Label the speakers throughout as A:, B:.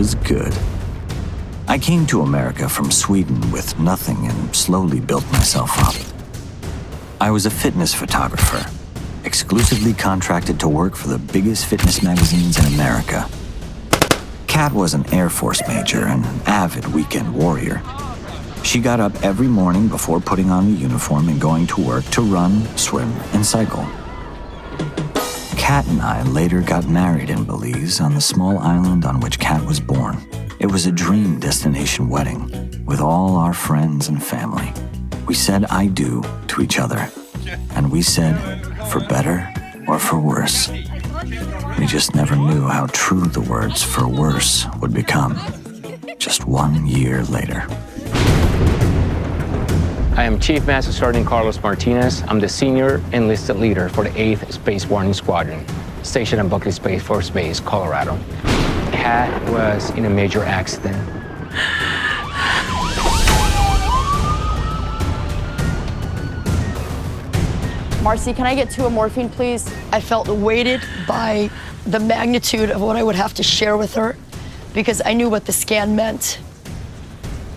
A: was good. I came to America from Sweden with nothing and slowly built myself up. I was a fitness photographer, exclusively contracted to work for the biggest fitness magazines in America. Kat was an Air Force major and an avid weekend warrior. She got up every morning before putting on a uniform and going to work to run, swim, and cycle. Kat and I later got married in Belize on the small island on which Kat was born. It was a dream destination wedding with all our friends and family. We said I do to each other, and we said for better or for worse. We just never knew how true the words for worse would become just 1 year later.
B: I am Chief Master Sergeant Carlos Martinez. I'm the senior enlisted leader for the 8th Space Warning Squadron, stationed at Buckley Space Force Base, Colorado. Kat was in a major accident.
C: Marcy, can I get 2 of morphine, please? I felt weighted by the magnitude of what I would have to share with her because I knew what the scan meant.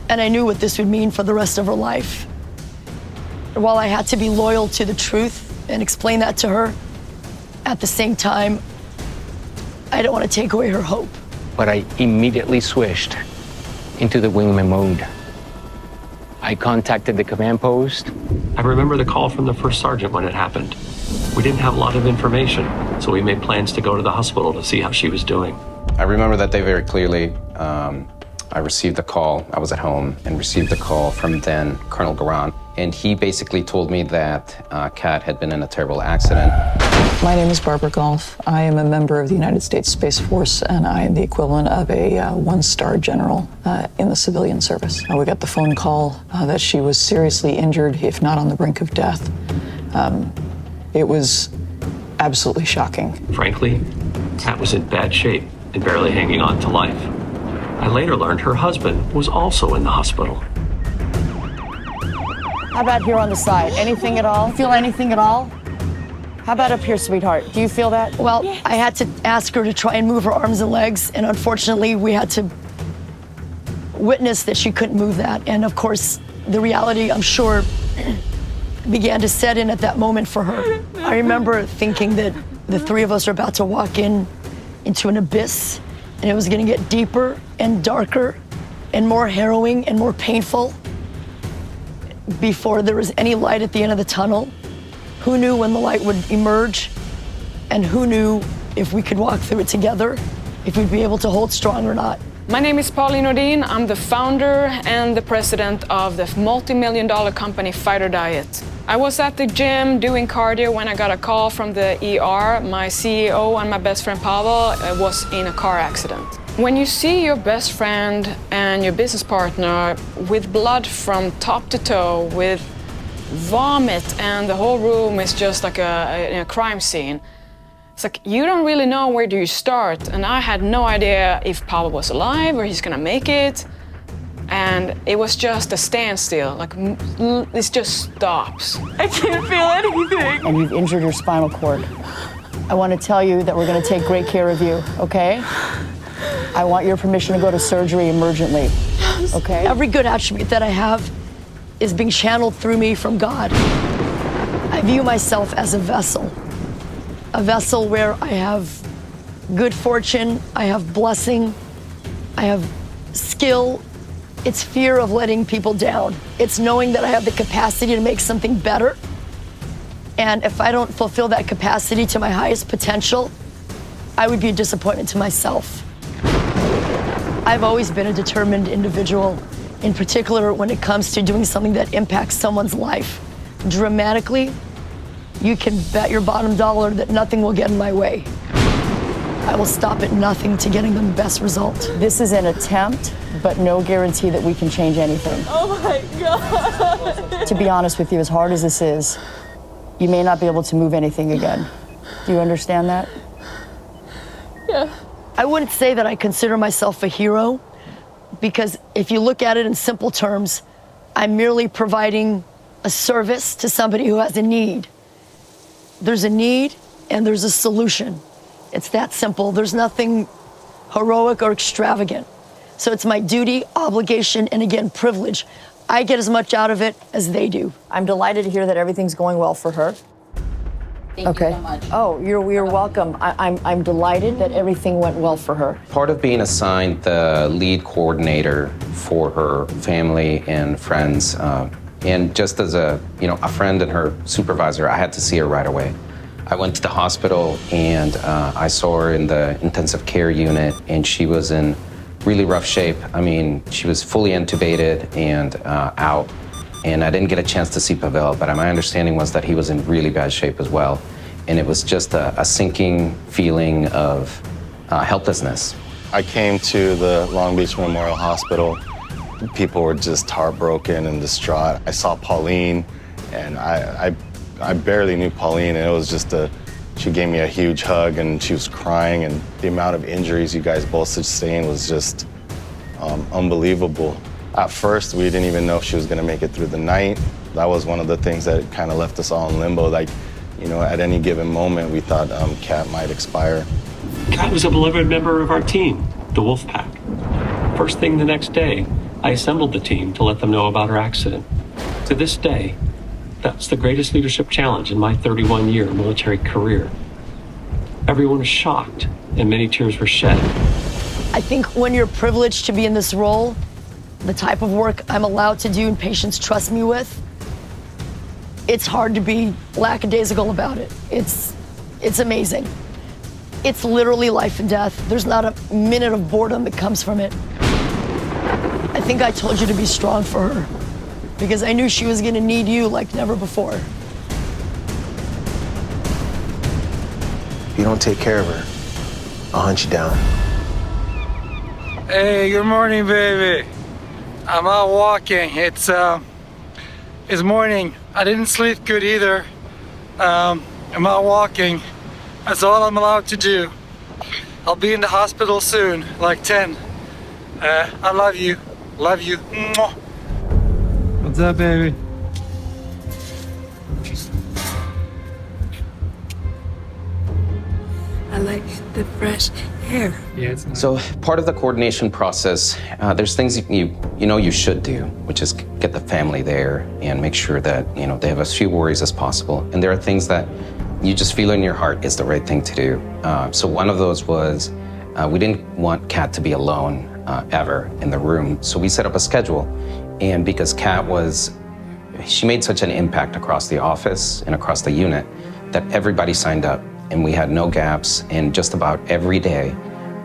C: And I knew what this would mean for the rest of her life. While I had to be loyal to the truth and explain that to her, at the same time, I don't want to take away her hope.
B: But I immediately switched into the wingman mode. I contacted the command post.
D: I remember the call from the first sergeant when it happened. We didn't have a lot of information, so we made plans to go to the hospital to see how she was doing.
E: I remember that day very clearly. I received a call. I was at home and received a call from then Colonel Garant. And he basically told me that Kat had been in a terrible accident.
F: My name is Barbara Golf. I am a member of the United States Space Force, and I am the equivalent of a one-star general in the civilian service. We got the phone call that she was seriously injured, if not on the brink of death. It was absolutely shocking.
D: Frankly, Kat was in bad shape and barely hanging on to life. I later learned her husband was also in the hospital.
C: How about here on the side? Anything at all? Feel anything at all? How about up here, sweetheart? Do you feel that? Well, yes. I had to ask her to try and move her arms and legs, and unfortunately, we had to witness that she couldn't move that. And of course, the reality, I'm sure, began to set in at that moment for her. I remember thinking that the 3 of us are about to walk into an abyss, and it was gonna get deeper and darker and more harrowing and more painful before there was any light at the end of the tunnel. Who knew when the light would emerge? And who knew if we could walk through it together, if we'd be able to hold strong or not?
G: My name is Pauline Nordin. I'm the founder and the president of the multi-million-dollar company Fighter Diet. I was at the gym doing cardio when I got a call from the ER. My CEO and my best friend Pavel was in a car accident. When you see your best friend and your business partner with blood from top to toe, with vomit, and the whole room is just like a crime scene, it's like you don't really know where do you start. And I had no idea if Pavel was alive or he's gonna make it. And it was just a standstill, like it just stops. I can't feel anything.
C: And you've injured your spinal cord. I want to tell you that we're going to take great care of you, okay? I want your permission to go to surgery emergently, okay? Every good attribute that I have is being channeled through me from God. I view myself as a vessel where I have good fortune, I have blessing, I have skill. It's fear of letting people down. It's knowing that I have the capacity to make something better. And if I don't fulfill that capacity to my highest potential, I would be a disappointment to myself. I've always been a determined individual, in particular when it comes to doing something that impacts someone's life dramatically. You can bet your bottom dollar that nothing will get in my way. I will stop at nothing to getting them the best result. This is an attempt, but no guarantee that we can change anything.
G: Oh my God.
C: To be honest with you, as hard as this is, you may not be able to move anything again. Do you understand that?
G: Yeah.
C: I wouldn't say that I consider myself a hero, because if you look at it in simple terms, I'm merely providing a service to somebody who has a need. There's a need and there's a solution. It's that simple. There's nothing heroic or extravagant. So it's my duty, obligation, and again, privilege. I get as much out of it as they do. I'm delighted to hear that everything's going well for her.
H: Thank you so much.
C: Oh, you're welcome. I'm delighted that everything went well for her.
E: Part of being assigned the lead coordinator for her family and friends, and just as a friend and her supervisor, I had to see her right away. I went to the hospital and I saw her in the intensive care unit, and she was in really rough shape. I mean, she was fully intubated and out. And I didn't get a chance to see Pavel, but my understanding was that he was in really bad shape as well. And it was just a sinking feeling of helplessness.
I: I came to the Long Beach Memorial Hospital. People were just heartbroken and distraught. I saw Pauline, and I barely knew Pauline, and it was just she gave me a huge hug, and she was crying, and the amount of injuries you guys both sustained was just unbelievable. At first, we didn't even know if she was going to make it through the night. That was one of the things that kind of left us all in limbo. Like, at any given moment, we thought Kat might expire.
D: Kat was a beloved member of our team, the Wolf Pack. First thing the next day, I assembled the team to let them know about her accident. To this day, that's the greatest leadership challenge in my 31-year military career. Everyone was shocked, and many tears were shed.
C: I think when you're privileged to be in this role, the type of work I'm allowed to do and patients trust me with, it's hard to be lackadaisical about it. It's amazing. It's literally life and death. There's not a minute of boredom that comes from it. I think I told you to be strong for her because I knew she was gonna need you like never before.
J: If you don't take care of her, I'll hunt you down.
K: Hey, good morning, baby. I'm out walking. It's morning. I didn't sleep good either. I'm out walking. That's all I'm allowed to do. I'll be in the hospital soon, like 10. I love you. Love you. Mwah. What's up, baby?
L: I like the fresh air.
K: Yeah, it's nice.
E: So part of the coordination process, there's things you should do, which is get the family there and make sure that they have as few worries as possible. And there are things that you just feel in your heart is the right thing to do. So one of those was we didn't want Kat to be alone ever in the room. So we set up a schedule. And because Kat she made such an impact across the office and across the unit that everybody signed up. And we had no gaps, and just about every day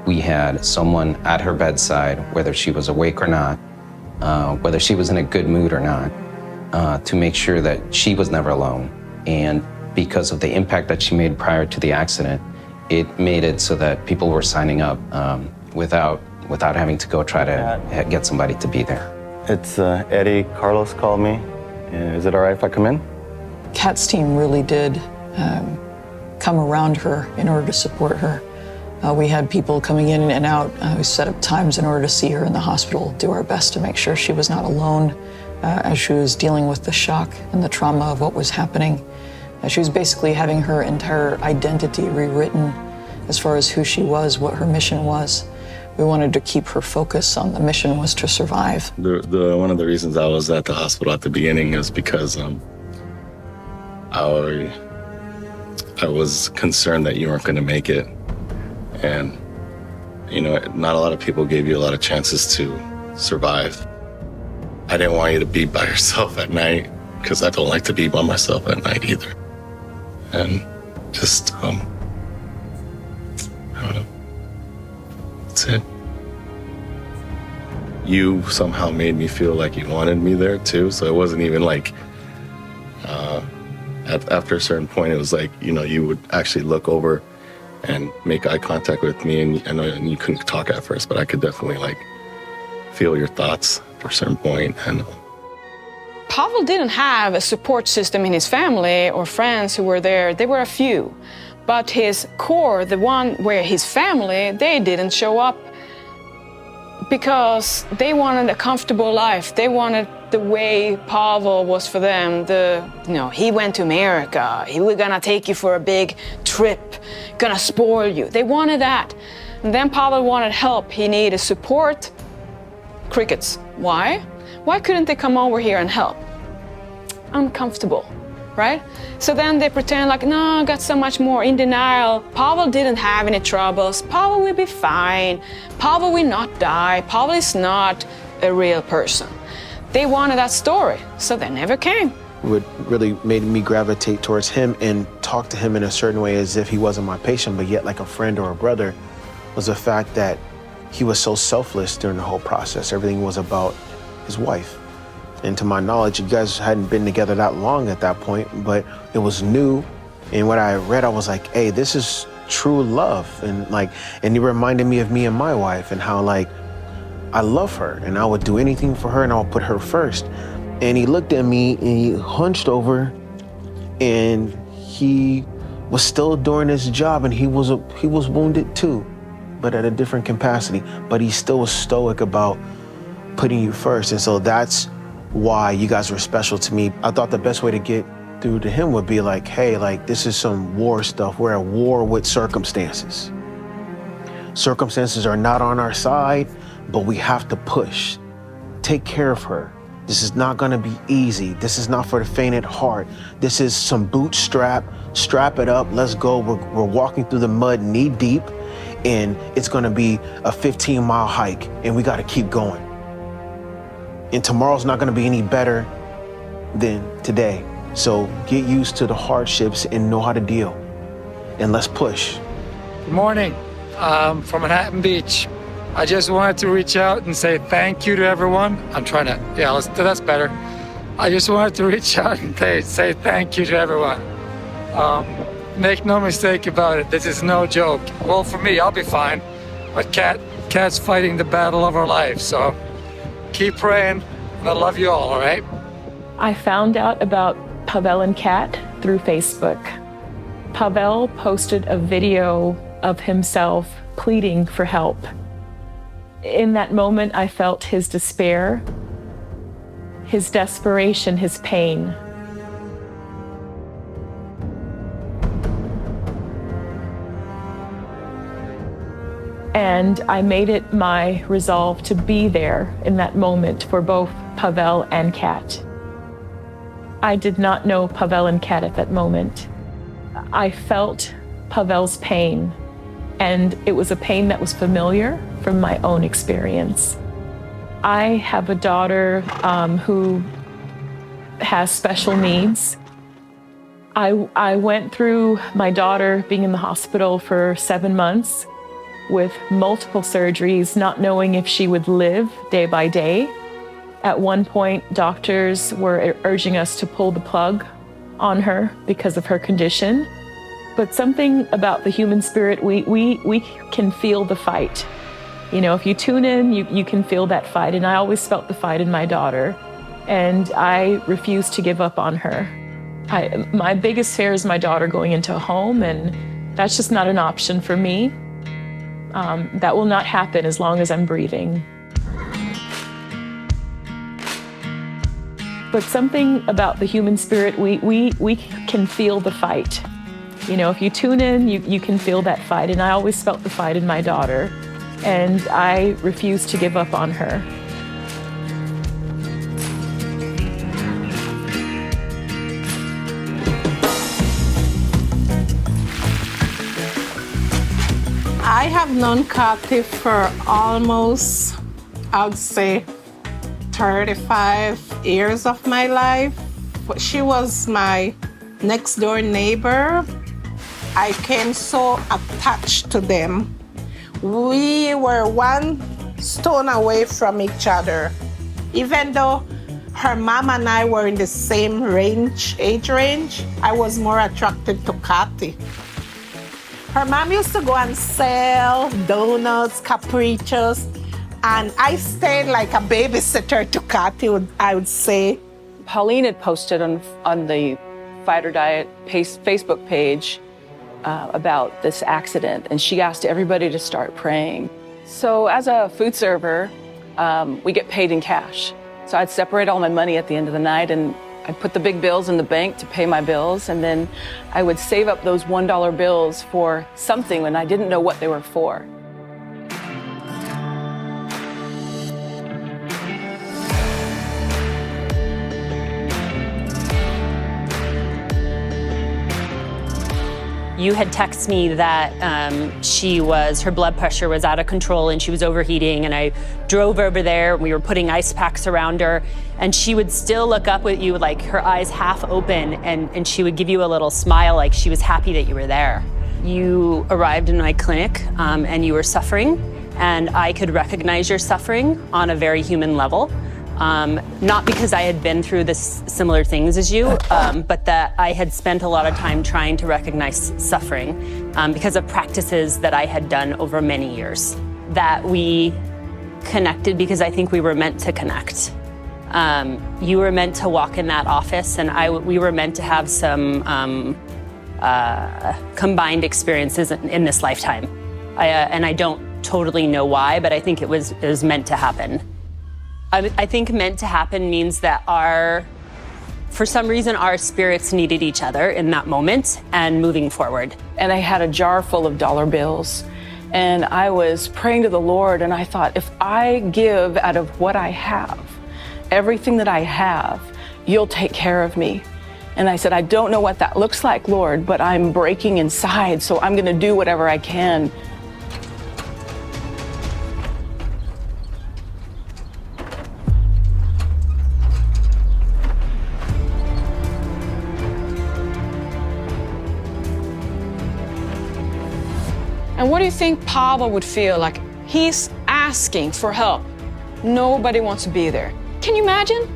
E: we had someone at her bedside, whether she was awake or not, whether she was in a good mood or not, to make sure that she was never alone. And because of the impact that she made prior to the accident, it made it so that people were signing up without having to go try to get somebody to be there.
I: It's Eddie. Carlos called me. Is it all right if I come in?
F: Kat's team really did come around her in order to support her. We had people coming in and out who set up times in order to see her in the hospital, do our best to make sure she was not alone as she was dealing with the shock and the trauma of what was happening. She was basically having her entire identity rewritten as far as who she was, what her mission was. We wanted to keep her focus on the mission was to survive.
I: One of the reasons I was at the hospital at the beginning is because I was concerned that you weren't going to make it. And, not a lot of people gave you a lot of chances to survive. I didn't want you to be by yourself at night because I don't like to be by myself at night either. And just, I don't know. That's it. You somehow made me feel like you wanted me there too. So it wasn't even like, after a certain point, it was like, you would actually look over and make eye contact with me, and I know you couldn't talk at first, but I could definitely feel your thoughts at a certain point. And
G: Pavel didn't have a support system in his family or friends who were there. There were a few, but his core, the one where his family, they didn't show up because they wanted a comfortable life. They wanted the way Pavel was for them. He went to America. He was gonna take you for a big trip, gonna spoil you. They wanted that. And then Pavel wanted help. He needed support, Crickets. Why? Why couldn't they come over here and help? Uncomfortable, right? So then they pretend like, no, I got so much more, in denial. Pavel didn't have any troubles. Pavel will be fine. Pavel will not die. Pavel is not a real person. They wanted that story, so they never came.
J: What really made me gravitate towards him and talk to him in a certain way as if he wasn't my patient, but yet like a friend or a brother, was the fact that he was so selfless during the whole process. Everything was about his wife. And to my knowledge, you guys hadn't been together that long at that point, but it was new. And when I read, I was like, hey, this is true love. And he reminded me of me and my wife and how I love her and I would do anything for her and I'll put her first. And he looked at me and he hunched over and he was still doing his job and he was wounded too, but at a different capacity. But he still was stoic about putting you first. And so that's why you guys were special to me. I thought the best way to get through to him would be like, hey, this is some war stuff. We're at war with circumstances. Circumstances are not on our side, but we have to push. Take care of her. This is not gonna be easy. This is not for the faint at heart. This is some bootstrap, strap it up, let's go. We're walking through the mud knee deep and it's gonna be a 15-mile hike and we gotta keep going. And tomorrow's not gonna be any better than today. So get used to the hardships and know how to deal. And let's push.
K: Good morning, from Manhattan Beach. I just wanted to reach out and say thank you to everyone. That's better. I just wanted to reach out and say thank you to everyone. Make no mistake about it, this is no joke. Well, for me, I'll be fine, but Kat's fighting the battle of her life, so keep praying, and I love you all right?
M: I found out about Pavel and Kat through Facebook. Pavel posted a video of himself pleading for help. In that moment, I felt his despair, his desperation, his pain. And I made it my resolve to be there in that moment for both Pavel and Kat. I did not know Pavel and Kat at that moment. I felt Pavel's pain, and it was a pain that was familiar from my own experience. I have a daughter who has special needs. I went through my daughter being in the hospital for 7 months with multiple surgeries, not knowing if she would live day by day. At one point, doctors were urging us to pull the plug on her because of her condition. But something about the human spirit, we can feel the fight. You know, if you tune in, you can feel that fight. And I always felt the fight in my daughter. And I refused to give up on her. My biggest fear is my daughter going into a home, and that's just not an option for me. That will not happen as long as I'm breathing. But something about the human spirit, we can feel the fight. You know, if you tune in, you can feel that fight. And I always felt the fight in my daughter. And I refused to give up on her.
N: I have known Kathy for almost, I would say, 35 years of my life. She was my next door neighbor. I came so attached to them. We were one stone away from each other. Even though her mom and I were in the same age range, I was more attracted to Kathy. Her mom used to go and sell donuts, caprichos, and I stayed like a babysitter to Kathy, I would say.
F: Pauline had posted on the Fight or Diet Facebook page about this accident, and she asked everybody to start praying. So as a food server, we get paid in cash. So I'd separate all my money at the end of the night, and I'd put the big bills in the bank to pay my bills, and then I would save up those $1 bills for something when I didn't know what they were for.
O: You had texted me that her blood pressure was out of control and she was overheating, and I drove over there. We were putting ice packs around her, and she would still look up at you like her eyes half open, and she would give you a little smile like she was happy that you were there. You arrived in my clinic and you were suffering, and I could recognize your suffering on a very human level. Not because I had been through this similar things as you, but that I had spent a lot of time trying to recognize suffering because of practices that I had done over many years. That we connected because I think we were meant to connect. You were meant to walk in that office, and we were meant to have some combined experiences in this lifetime. And I don't totally know why, but I think it was meant to happen. I think meant to happen means that for some reason, our spirits needed each other in that moment and moving forward.
C: And I had a jar full of dollar bills, and I was praying to the Lord, and I thought, if I give out of what I have, everything that I have, you'll take care of me. And I said, I don't know what that looks like, Lord, but I'm breaking inside, so I'm gonna do whatever I can.
G: And what do you think Pavel would feel like? He's asking for help. Nobody wants to be there. Can you imagine?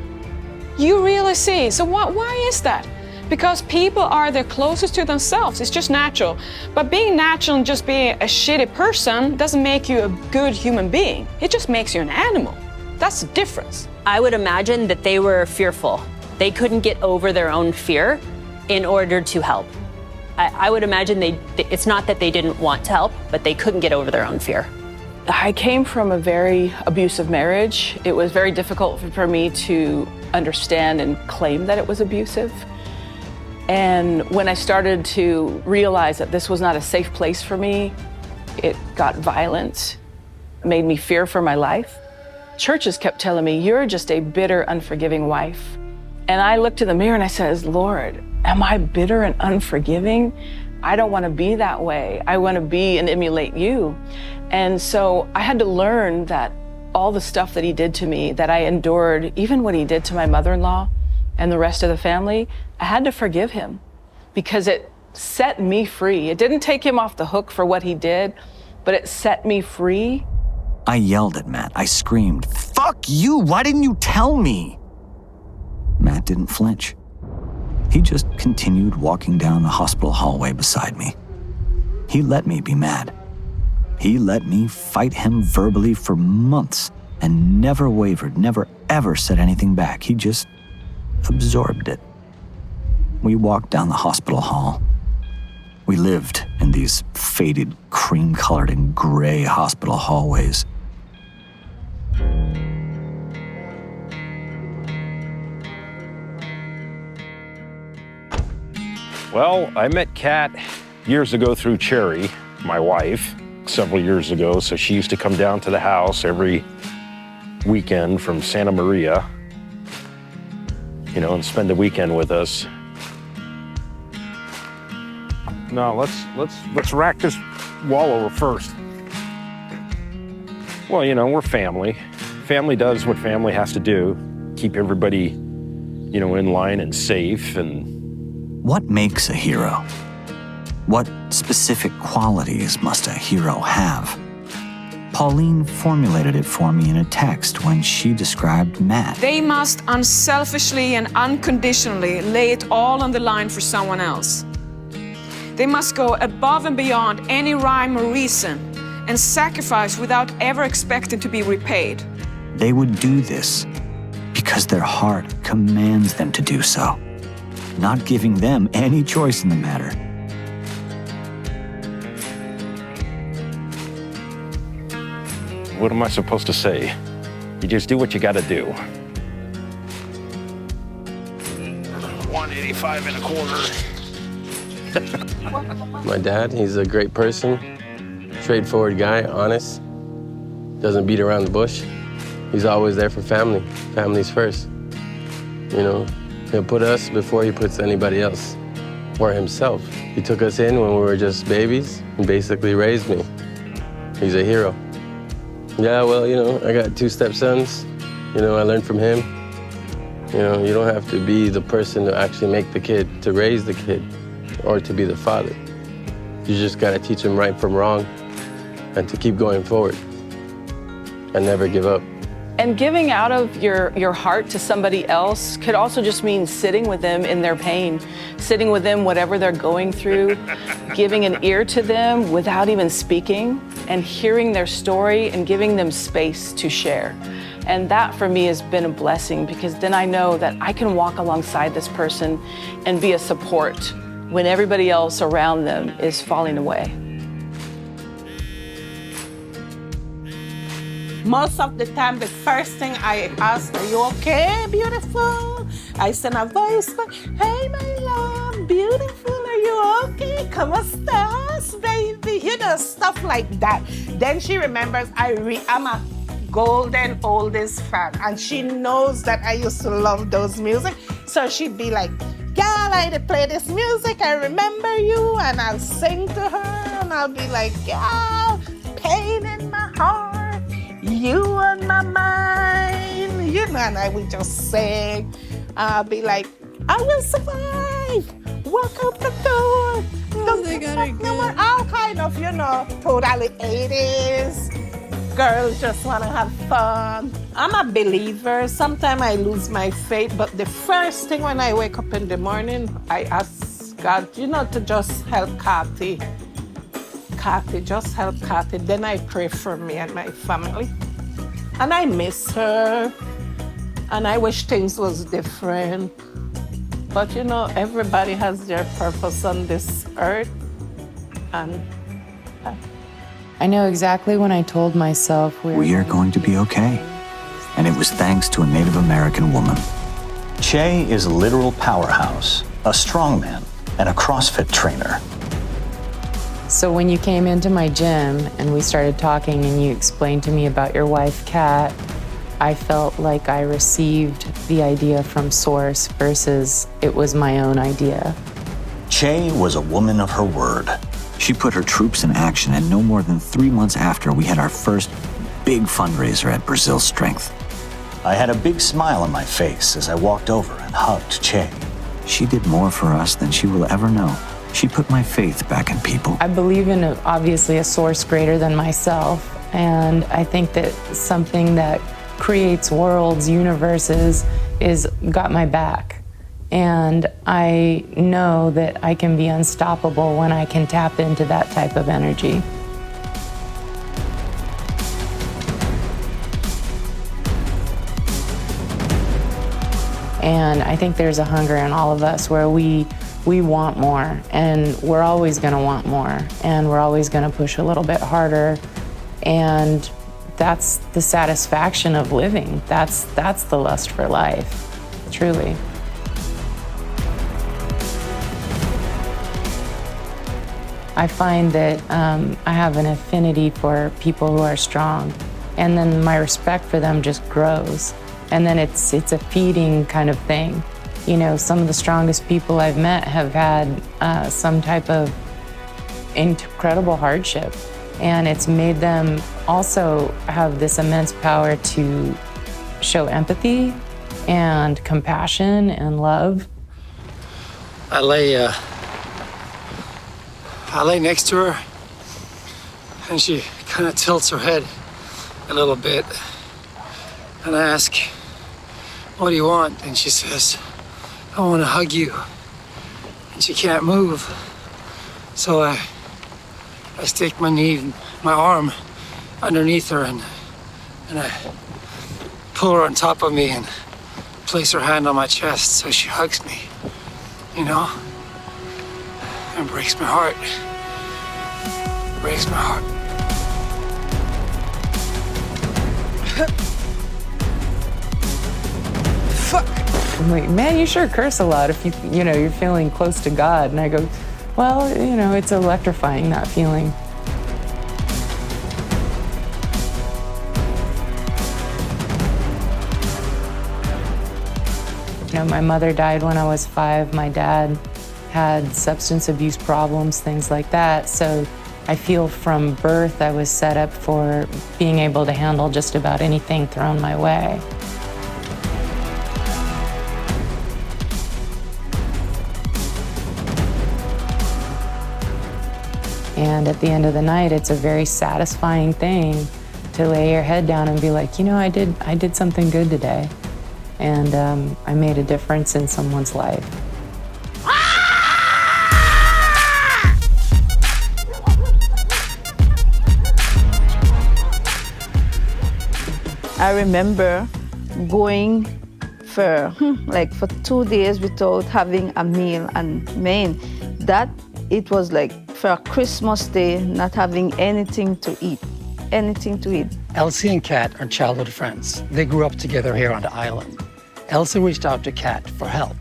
G: You really see. So why is that? Because people are the closest to themselves. It's just natural. But being natural and just being a shitty person doesn't make you a good human being. It just makes you an animal. That's the difference.
O: I would imagine that they were fearful. They couldn't get over their own fear in order to help. I would imagine it's not that they didn't want to help, but they couldn't get over their own fear.
C: I came from a very abusive marriage. It was very difficult for me to understand and claim that it was abusive. And when I started to realize that this was not a safe place for me, it got violent, made me fear for my life. Churches kept telling me, you're just a bitter, unforgiving wife. And I looked in the mirror and I said, Lord, am I bitter and unforgiving? I don't want to be that way. I want to be and emulate you. And so I had to learn that all the stuff that he did to me, that I endured, even what he did to my mother-in-law and the rest of the family, I had to forgive him because it set me free. It didn't take him off the hook for what he did, but it set me free.
A: I yelled at Matt. I screamed, "Fuck you! Why didn't you tell me?" Matt didn't flinch. He just continued walking down the hospital hallway beside me. He let me be mad. He let me fight him verbally for months and never wavered, never ever said anything back. He just absorbed it. We walked down the hospital hall. We lived in these faded, cream-colored and gray hospital hallways.
P: Well, I met Kat years ago through Cherry, my wife, several years ago. So she used to come down to the house every weekend from Santa Maria, and spend the weekend with us. Now let's rack this wall over first. Well, we're family. Family does what family has to do, keep everybody, in line and safe. And
A: what makes a hero? What specific qualities must a hero have? Pauline formulated it for me in a text when she described Matt.
G: They must unselfishly and unconditionally lay it all on the line for someone else. They must go above and beyond any rhyme or reason and sacrifice without ever expecting to be repaid.
A: They would do this because their heart commands them to do so, not giving them any choice in the matter.
P: What am I supposed to say? You just do what you gotta do. 185 and a quarter.
Q: My dad, he's a great person, straightforward guy, honest, doesn't beat around the bush. He's always there for family. Family's first. He'll put us before he puts anybody else. or himself. He took us in when we were just babies and basically raised me. He's a hero. Yeah, well, you know, I got 2 stepsons. You know, I learned from him. You know, you don't have to be the person to actually make the kid, to raise the kid, or to be the father. You just gotta teach him right from wrong and to keep going forward and never give up.
C: And giving out of your heart to somebody else could also just mean sitting with them in their pain, sitting with them whatever they're going through, giving an ear to them without even speaking, and hearing their story and giving them space to share. And that for me has been a blessing, because then I know that I can walk alongside this person and be a support when everybody else around them is falling away.
N: Most of the time, the first thing I ask, are you okay, beautiful? I send a voice, hey, my love, beautiful, are you okay? ¿Cómo estás, baby? You know, stuff like that. Then she remembers I'm a golden oldest fan, and she knows that I used to love those music. So she'd be like, girl, I play this music, I remember you, and I'll sing to her, and I'll be like, girl, pain in my heart. You on my mind, you know, and I would just sing. I'll be like, I will survive. Walk out the door. All kind of, you know, totally 80s. Girls just want to have fun. I'm a believer. Sometimes I lose my faith, but the first thing when I wake up in the morning, I ask God, you know, to just help Kathy. Kathy, just help Kathy. Then I pray for me and my family. And I miss her. And I wish things was different. But you know, everybody has their purpose on this earth. And
R: I know exactly when I told myself
A: we are going to be okay. And it was thanks to a Native American woman.
S: Che is a literal powerhouse, a strongman, and a CrossFit trainer.
R: So when you came into my gym and we started talking and you explained to me about your wife, Kat, I felt like I received the idea from source versus it was my own idea.
S: Che was a woman of her word.
A: She put her troops in action, and no more than 3 months after, we had our first big fundraiser at Brazil Strength.
S: I had a big smile on my face as I walked over and hugged Che.
A: She did more for us than she will ever know. She put my faith back in people.
R: I believe in obviously a source greater than myself, and I think that something that creates worlds, universes, is got my back. And I know that I can be unstoppable when I can tap into that type of energy. And I think there's a hunger in all of us where we want more, and we're always gonna want more, and we're always gonna push a little bit harder. And that's the satisfaction of living. That's the lust for life, truly. I find that I have an affinity for people who are strong, and then my respect for them just grows. And then it's a feeding kind of thing. You know, some of the strongest people I've met have had some type of incredible hardship, and it's made them also have this immense power to show empathy and compassion and love.
K: I lay next to her, and she kind of tilts her head a little bit, and I ask, what do you want? And she says, I want to hug you. And she can't move. So I stick my arm underneath her, and I pull her on top of me and place her hand on my chest so she hugs me, you know? It breaks my heart. It breaks my heart.
R: Fuck. I'm like, man, you sure curse a lot if you're feeling close to God. And I go, well, it's electrifying, that feeling. My mother died when I was 5. My dad had substance abuse problems, things like that. So I feel from birth I was set up for being able to handle just about anything thrown my way. And at the end of the night, it's a very satisfying thing to lay your head down and be like, you know, I did something good today. And I made a difference in someone's life.
T: I remember going for 2 days without having a meal, and man, it was like for a Christmas day, not having anything to eat.
U: Elsie and Kat are childhood friends. They grew up together here on the island. Elsie reached out to Kat for help.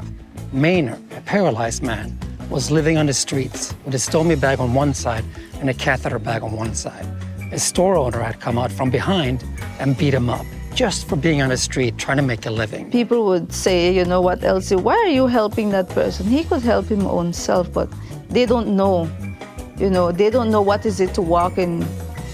U: Maynard, a paralyzed man, was living on the streets with a stomy bag on one side and a catheter bag on one side. A store owner had come out from behind and beat him up just for being on the street trying to make a living.
T: People would say, you know what, Elsie, why are you helping that person? He could help him own self, but they don't know. You know, they don't know what is it to walk in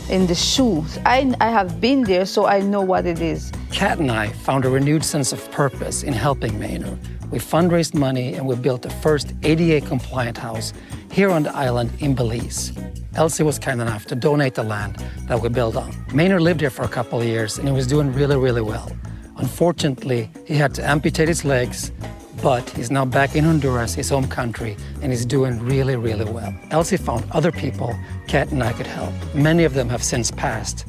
T: the shoes. I have been there, so I know what it is.
U: Kat and I found a renewed sense of purpose in helping Maynard. We fundraised money and we built the first ADA-compliant house here on the island in Belize. Elsie was kind enough to donate the land that we built on. Maynard lived here for a couple of years and he was doing really, really well. Unfortunately, he had to amputate his legs, but he's now back in Honduras, his home country, and he's doing really, really well. Elsie found other people Kat and I could help. Many of them have since passed,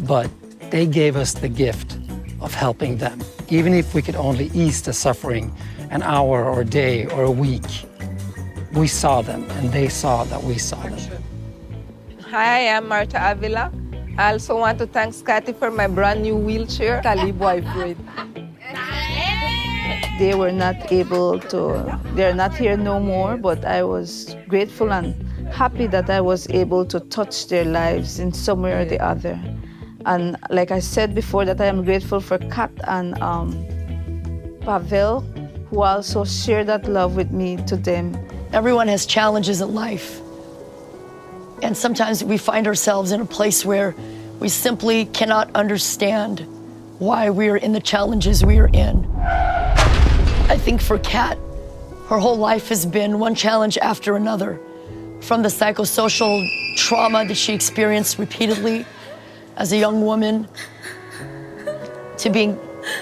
U: but they gave us the gift of helping them. Even if we could only ease the suffering an hour or a day or a week, we saw them and they saw that we saw them.
V: Hi, I'm Marta Avila. I also want to thank Scotty for my brand new wheelchair. Tali boyfriend.
T: They were not able to, they're not here no more, but I was grateful and happy that I was able to touch their lives in some way or the other. And like I said before, that I am grateful for Kat and Pavel, who also shared that love with me to them.
C: Everyone has challenges in life. And sometimes we find ourselves in a place where we simply cannot understand why we're in the challenges we are in. I think for Kat, her whole life has been one challenge after another. From the psychosocial trauma that she experienced repeatedly as a young woman, to being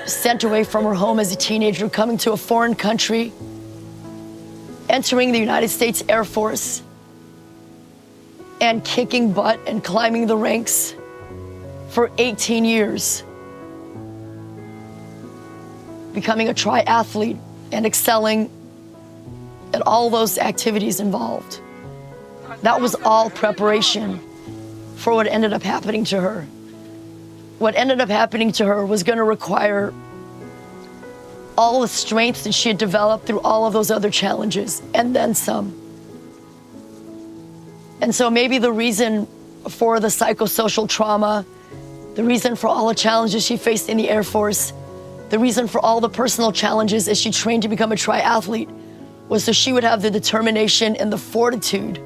C: sent away from her home as a teenager, coming to a foreign country, entering the United States Air Force, and kicking butt and climbing the ranks for 18 years. Becoming a triathlete and excelling at all those activities involved. That was all preparation for what ended up happening to her. What ended up happening to her was going to require all the strength that she had developed through all of those other challenges, and then some. And so maybe the reason for the psychosocial trauma, the reason for all the challenges she faced in the Air Force, the reason for all the personal challenges as she trained to become a triathlete was so she would have the determination and the fortitude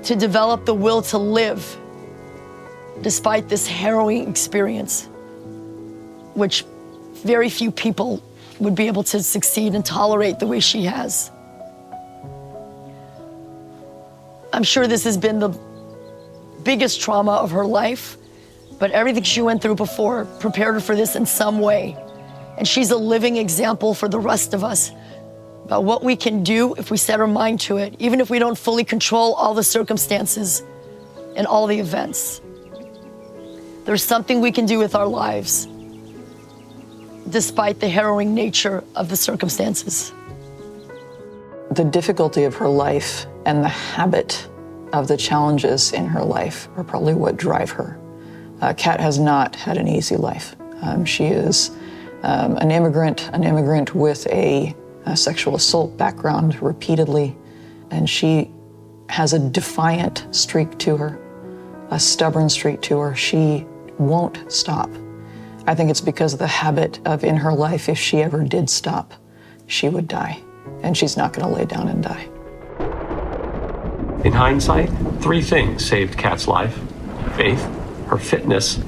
C: to develop the will to live despite this harrowing experience, which very few people would be able to succeed and tolerate the way she has. I'm sure this has been the biggest trauma of her life, but everything she went through before prepared her for this in some way. And she's a living example for the rest of us about what we can do if we set our mind to it, even if we don't fully control all the circumstances and all the events. There's something we can do with our lives, despite the harrowing nature of the circumstances.
F: The difficulty of her life and the habit of the challenges in her life are probably what drive her. Kat has not had an easy life. She is an immigrant with a sexual assault background repeatedly, and she has a defiant streak to her, a stubborn streak to her. She won't stop. I think it's because of the habit of in her life, if she ever did stop, she would die. and she's not going to lay down and die.
D: In hindsight, 3 things saved Kat's life: faith, her fitness,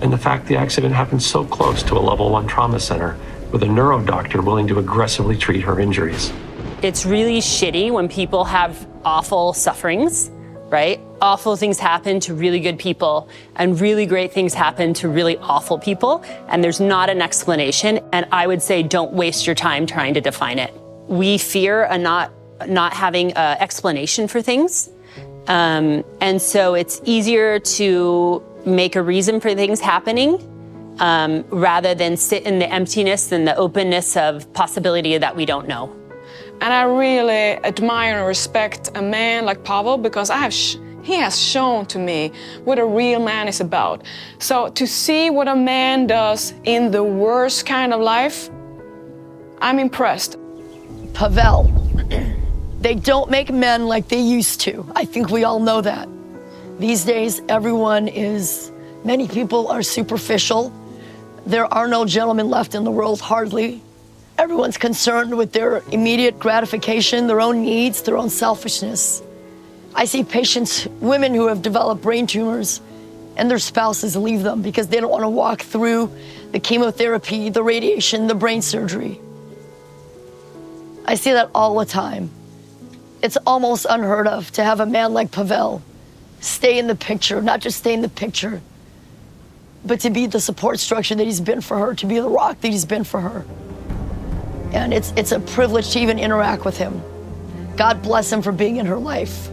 D: and the fact the accident happened so close to a level 1 trauma center with a neuro doctor willing to aggressively treat her injuries.
O: It's really shitty when people have awful sufferings, right? Awful things happen to really good people, and really great things happen to really awful people, and there's not an explanation, and I would say don't waste your time trying to define it. We fear a not having an explanation for things, and so it's easier to make a reason for things happening rather than sit in the emptiness and the openness of possibility that we don't know.
G: And I really admire and respect a man like Pavel because he has shown to me what a real man is about. So to see what a man does in the worst kind of life, I'm impressed.
C: Pavel, they don't make men like they used to. I think we all know that. These days, many people are superficial. There are no gentlemen left in the world, hardly. Everyone's concerned with their immediate gratification, their own needs, their own selfishness. I see patients, women who have developed brain tumors, and their spouses leave them because they don't want to walk through the chemotherapy, the radiation, the brain surgery. I see that all the time. It's almost unheard of to have a man like Pavel stay in the picture, not just stay in the picture, but to be the support structure that he's been for her, to be the rock that he's been for her. And it's a privilege to even interact with him. God bless him for being in her life.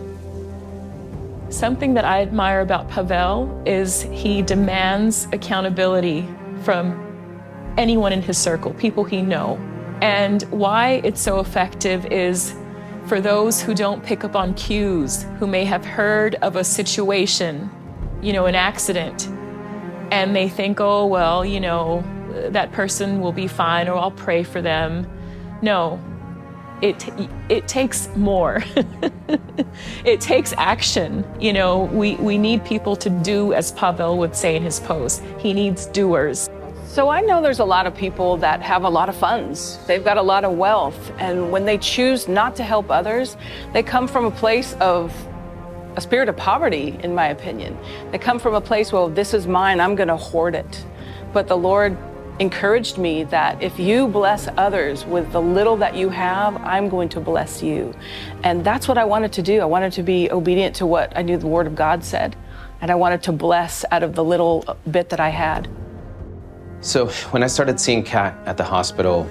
M: Something that I admire about Pavel is he demands accountability from anyone in his circle, people he knows. And why it's so effective is for those who don't pick up on cues, who may have heard of a situation, an accident, and they think, oh, well, that person will be fine, or I'll pray for them. No, it takes more. It takes action. We need people to do, as Pavel would say in his post, he needs doers.
B: So I know there's a lot of people that have a lot of funds. They've got a lot of wealth. And when they choose not to help others, they come from a place of a spirit of poverty, in my opinion. They come from a place, well, this is mine, I'm gonna hoard it. But the Lord encouraged me that if you bless others with the little that you have, I'm going to bless you. And that's what I wanted to do. I wanted to be obedient to what I knew the Word of God said. And I wanted to bless out of the little bit that I had.
E: So when I started seeing Kat at the hospital,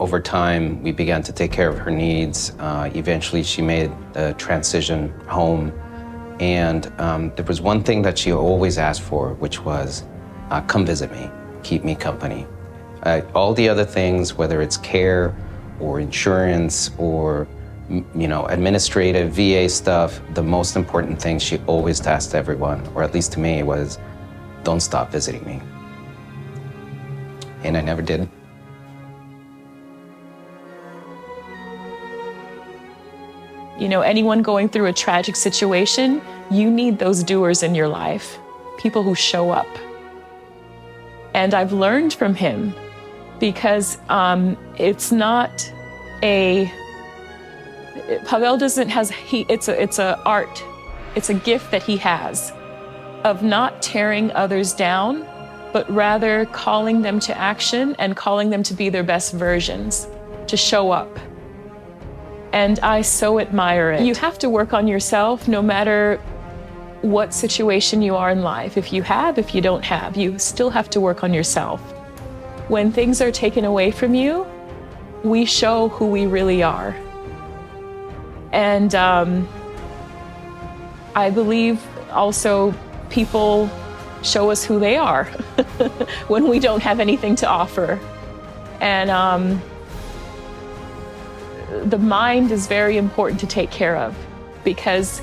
E: over time, we began to take care of her needs. Eventually, she made the transition home. And there was one thing that she always asked for, which was, come visit me, keep me company. All the other things, whether it's care or insurance or administrative VA stuff, the most important thing she always asked everyone, or at least to me, was, don't stop visiting me. And I never did.
M: Anyone going through a tragic situation, you need those doers in your life, people who show up. And I've learned from him because it's not Pavel doesn't it's a art, it's a gift that he has of not tearing others down, but rather calling them to action and calling them to be their best versions, to show up. And I so admire it. You have to work on yourself no matter what situation you are in life. If you don't have, you still have to work on yourself. When things are taken away from you, we show who we really are. And I believe also people show us who they are when we don't have anything to offer. And the mind is very important to take care of, because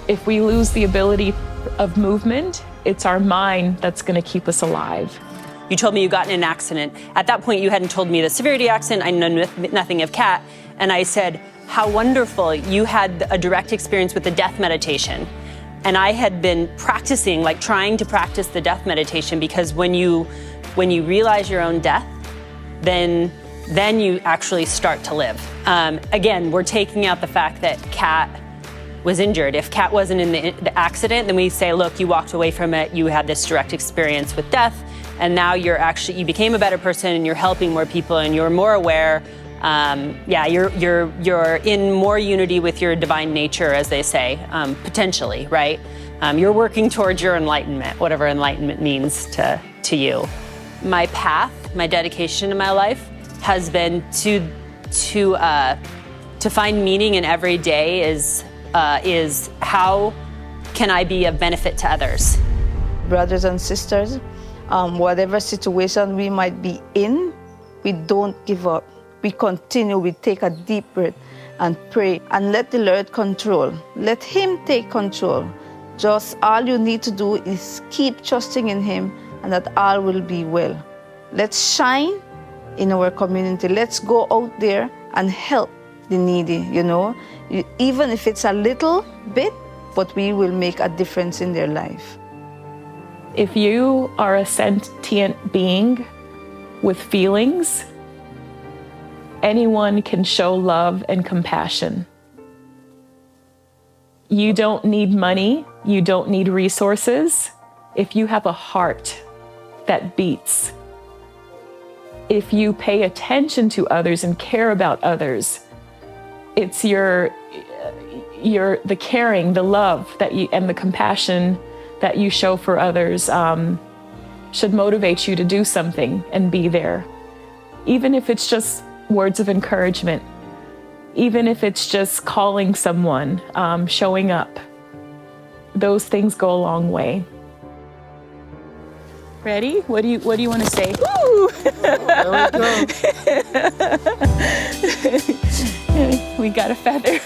M: if we lose the ability of movement, it's our mind that's going to keep us alive.
O: You told me you got in an accident. At that point, you hadn't told me the severity of the accident. I know nothing of Kat. And I said, how wonderful. You had a direct experience with the death meditation. And I had been practicing, trying to practice the death meditation, because when you realize your own death, then then you actually start to live. Again, we're taking out the fact that Kat was injured. If Kat wasn't in the accident, then we say, look, you walked away from it, you had this direct experience with death, and now you became a better person and you're helping more people and you're more aware. You're in more unity with your divine nature, as they say, potentially, right? You're working towards your enlightenment, whatever enlightenment means to you. My path, my dedication in my life has been to find meaning in every day is how can I be of benefit to others?
T: Brothers and sisters, whatever situation we might be in, we don't give up. We continue, we take a deep breath and pray and let the Lord control. Let Him take control. Just all you need to do is keep trusting in Him and that all will be well. Let's shine in our community. Let's go out there and help the needy, even if it's a little bit, but we will make a difference in their life.
M: If you are a sentient being with feelings, anyone can show love and compassion. You don't need money, you don't need resources. If you have a heart that beats, if you pay attention to others and care about others, it's the caring, the love and the compassion that you show for others should motivate you to do something and be there. Even if it's just words of encouragement, even if it's just calling someone, showing up, those things go a long way. Ready? What do you want to say? Woo! There we go. We got a feather.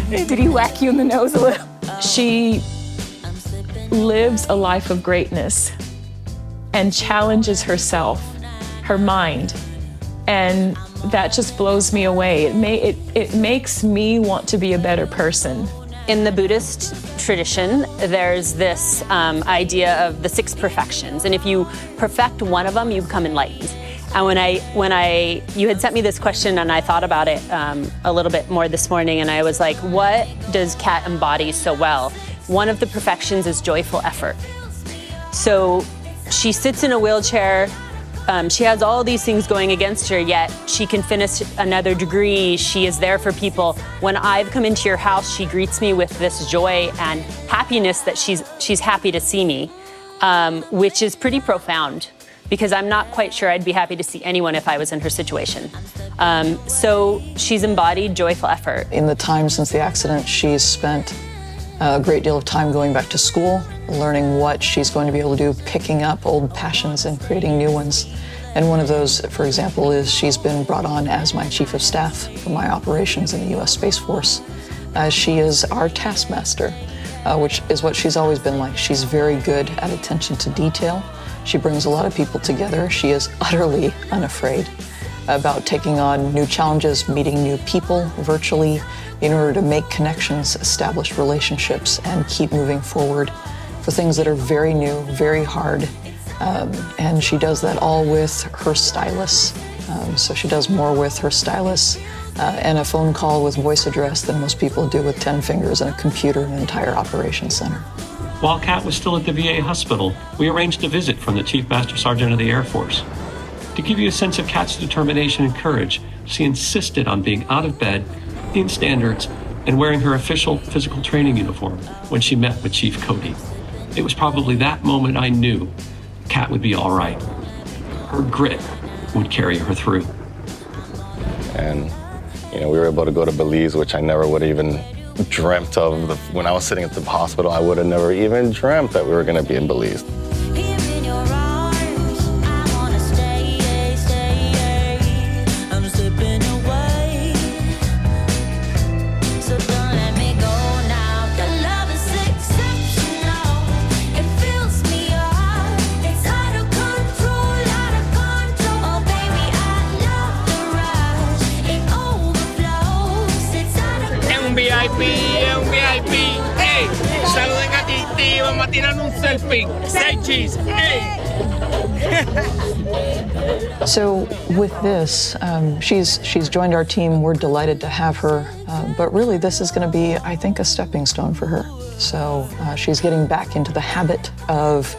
M: Did he whack you in the nose a little? She lives a life of greatness and challenges herself, her mind, and that just blows me away. It makes me want to be a better person.
O: In the Buddhist tradition, there's this idea of the 6 perfections, and if you perfect one of them, you become enlightened. And when you had sent me this question, and I thought about it a little bit more this morning, and I was like, what does Kat embody so well? One of the perfections is joyful effort. So she sits in a wheelchair. She has all these things going against her, yet she can finish another degree. She is there for people. When I've come into your house, she greets me with this joy and happiness that she's happy to see me, which is pretty profound, because I'm not quite sure I'd be happy to see anyone if I was in her situation. So she's embodied joyful effort.
F: In the time since the accident, she's spent a great deal of time going back to school, learning what she's going to be able to do, picking up old passions and creating new ones. And one of those, for example, is she's been brought on as my chief of staff for my operations in the U.S. Space Force. She is our taskmaster, which is what she's always been like. She's very good at attention to detail. She brings a lot of people together. She is utterly unafraid about taking on new challenges, meeting new people virtually in order to make connections, establish relationships, and keep moving forward for things that are very new, very hard. And she does that all with her stylus. So she does more with her stylus and a phone call with voice address than most people do with 10 fingers and a computer and an entire operations center.
D: While Kat was still at the VA hospital, we arranged a visit from the Chief Master Sergeant of the Air Force. To give you a sense of Kat's determination and courage, she insisted on being out of bed, in standards, and wearing her official physical training uniform when she met with Chief Cody. It was probably that moment I knew Kat would be all right. Her grit would carry her through.
I: And, we were able to go to Belize, which I never would have even dreamt of. When I was sitting at the hospital, I would have never even dreamt that we were going to be in Belize.
H: VIP, hey, saluden a Titi, vamos a tirar un selfie. Say cheese, hey.
F: So with this, she's joined our team. We're delighted to have her, but really this is going to be, I think, a stepping stone for her. So she's getting back into the habit of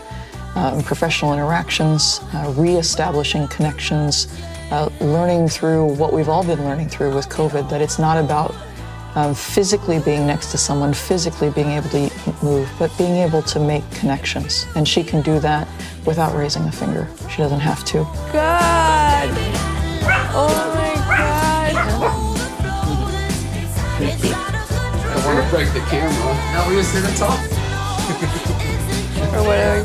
F: professional interactions, reestablishing connections, learning through what we've all been learning through with COVID, that it's not about physically being next to someone, physically being able to move, but being able to make connections. And she can do that without raising a finger. She doesn't have to.
V: God! Oh my God!
H: I want to break the camera. Now we just sit and talk.
V: Or whatever.